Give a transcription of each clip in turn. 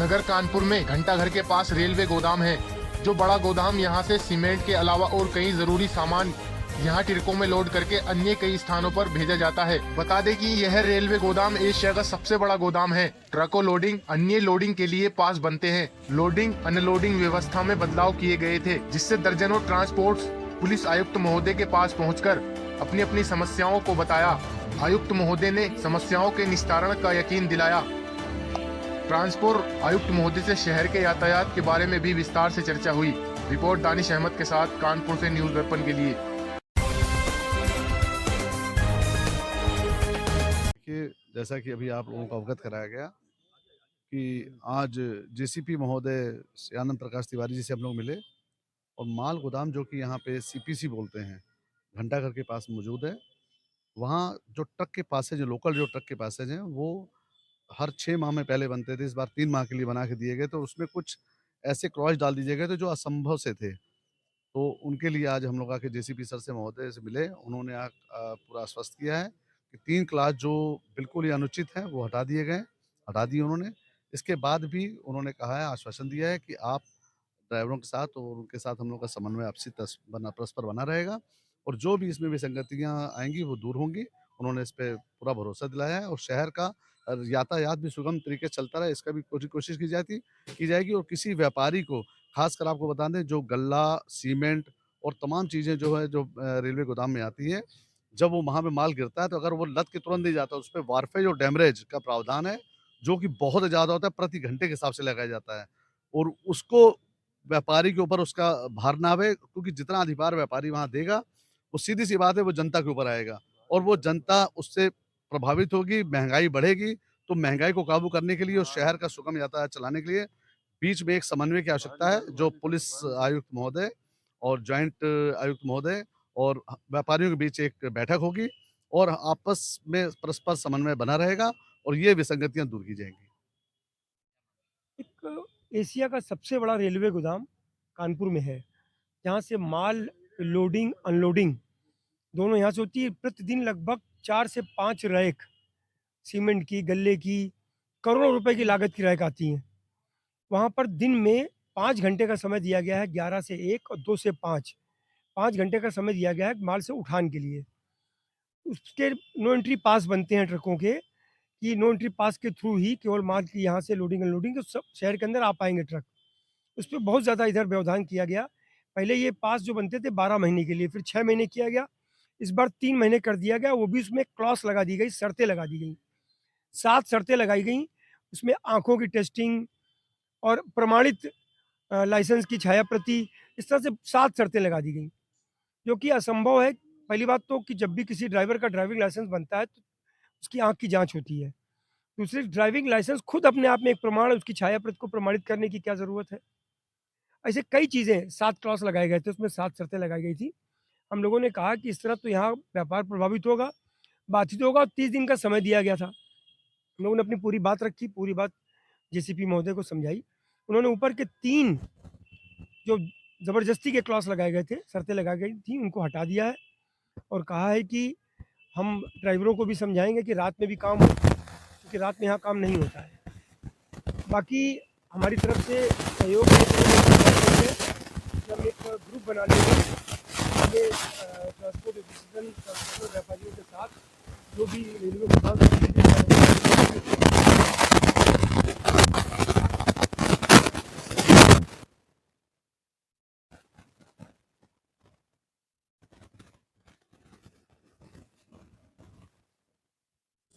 नगर कानपुर में घंटाघर के पास रेलवे गोदाम है। जो बड़ा गोदाम यहां से सीमेंट के अलावा और कई जरूरी सामान यहां ट्रकों में लोड करके अन्य कई स्थानों पर भेजा जाता है। बता दें कि यह रेलवे गोदाम एशिया का सबसे बड़ा गोदाम है। ट्रकों लोडिंग अन्य लोडिंग के लिए पास बनते हैं। लोडिंग अनलोडिंग व्यवस्था में बदलाव किए गए थे, जिससे दर्जनों ट्रांसपोर्ट पुलिस आयुक्त महोदय के पास पहुंचकर अपनी अपनी समस्याओं को बताया। आयुक्त महोदय ने समस्याओं के निस्तारण का यकीन दिलाया। ट्रांसपोर्ट आयुक्त महोदय से शहर के यातायात के बारे में भी विस्तार से चर्चा हुई। रिपोर्ट दानिश अहमद के साथ कानपुर से न्यूज दर्पण के लिए। जैसा कि अभी आप लोगों को अवगत कराया गया कि आज जेसीपी महोदय आनंद प्रकाश तिवारी जी से हम लोग मिले और माल गोदाम जो कि यहाँ पे सीपीसी बोलते हैं, घंटाघर के पास मौजूद है। वहाँ जो ट्रक के पासेज, जो लोकल जो ट्रक के पासेज हैं, वो हर 6 माह में पहले बनते थे। इस बार 3 माह के लिए बना के दिए गए, तो उसमें कुछ ऐसे क्लॉज डाल दिए गए थे जो असंभव से थे। तो उनके लिए आज हम लोग आके जेसीपी सर से महोदय से मिले। उन्होंने पूरा आश्वस्त किया है कि 3 क्लास जो बिल्कुल ही अनुचित हैं वो हटा दिए गए, हटा दिए उन्होंने। इसके बाद भी उन्होंने कहा है, आश्वासन दिया है कि आप ड्राइवरों के साथ और उनके साथ हम लोग का समन्वय आपसी परस्पर बना रहेगा और जो भी इसमें विसंगतियाँ आएँगी वो दूर होंगी। उन्होंने इस पे पूरा भरोसा दिलाया है और शहर का यातायात भी सुगम तरीके से चलता रहे, इसका भी पूरी कोशिश की जाएगी। और किसी व्यापारी को, खासकर आपको बता दें, जो गल्ला, सीमेंट और तमाम चीज़ें जो है जो रेलवे गोदाम में आती हैं, जब वो वहाँ पे माल गिरता है तो अगर वो लद के तुरंत नहीं जाता, उस पे वारफेज और डैमरेज का प्रावधान है, जो कि बहुत ज़्यादा होता है, प्रति घंटे के हिसाब से लगाया जाता है। और उसको व्यापारी के ऊपर उसका भार ना आवे, क्योंकि जितना अधिभार व्यापारी वहाँ देगा, वो सीधी-सी बात है, वो जनता के ऊपर आएगा और वो जनता उससे प्रभावित होगी, महँगाई बढ़ेगी। तो महँगाई को काबू करने के लिए और शहर का सुगम यातायात चलाने के लिए बीच में एक समन्वय की आवश्यकता है, जो पुलिस आयुक्त महोदय और जॉइंट आयुक्त महोदय और व्यापारियों के बीच एक बैठक होगी और आपस में परस्पर समन्वय बना रहेगा और ये विसंगतियाँ दूर की जाएँगी। एक एशिया का सबसे बड़ा रेलवे गोदाम कानपुर में है, जहाँ से माल लोडिंग, अनलोडिंग दोनों यहाँ से होती है। प्रतिदिन लगभग 4 से 5 रैक सीमेंट की, गल्ले की, करोड़ों रुपए की लागत की रैक आती हैं। वहाँ पर दिन में 5 घंटे का समय दिया गया है, 11 से 1 और 2 से 5, 5 घंटे का समय दिया गया है माल से उठान के लिए। उसके नो एंट्री पास बनते हैं ट्रकों के, कि नो एंट्री पास के थ्रू ही केवल माल की यहाँ से लोडिंग अनलोडिंग तो सब शहर के अंदर आ पाएँगे ट्रक। उस पे बहुत ज़्यादा इधर व्यवधान किया गया। पहले ये पास जो बनते थे 12 महीने के लिए, फिर 6 महीने किया गया। इस बार 3 महीने कर दिया गया, वो भी उसमें क्लॉज़ लगा दी गई, शर्तें लगा दी गईं। 7 शर्तें लगाई गईं, उसमें आँखों की टेस्टिंग और प्रमाणित लाइसेंस की छाया प्रति, इस तरह से 7 शर्तें लगा दी गईं, जो कि असंभव है। पहली बात तो कि जब भी किसी ड्राइवर का ड्राइविंग लाइसेंस बनता है, तो उसकी आँख की जाँच होती है। दूसरी, ड्राइविंग लाइसेंस खुद अपने आप में एक प्रमाण है, उसकी छाया प्रति को प्रमाणित करने की क्या ज़रूरत है? ऐसे कई चीज़ें, 7 क्लॉज़ लगाए गए थे, उसमें 7 शर्तें लगाई गई थी। हम लोगों ने कहा कि इस तरह तो यहाँ व्यापार प्रभावित होगा, बाधित होगा, और 30 दिन का समय दिया गया था। हम लोगों ने अपनी पूरी बात रखी, पूरी बात जेसीपी महोदय को समझाई। उन्होंने ऊपर के 3 जो ज़बरदस्ती के क्लॉज़ लगाए गए थे, शर्तें लगाई गई थी, उनको हटा दिया है और कहा है कि हम ड्राइवरों को भी समझाएँगे कि रात में भी काम हो, क्योंकि रात में यहाँ काम नहीं होता है। बाकी हमारी तरफ से सहयोग हम एक ग्रुप बना लेंगे, ये ट्रांसपोर्ट एसोसिएशन, ट्रांसपोर्ट व्यापारियों के साथ जो भी रेलवे विभाग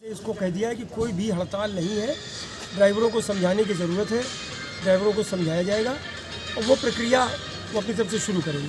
इसको कह दिया है कि कोई भी हड़ताल नहीं है, ड्राइवरों को समझाने की ज़रूरत है, ड्राइवरों को समझाया जाएगा और वो प्रक्रिया वो अपनी तरफ से शुरू करेंगे।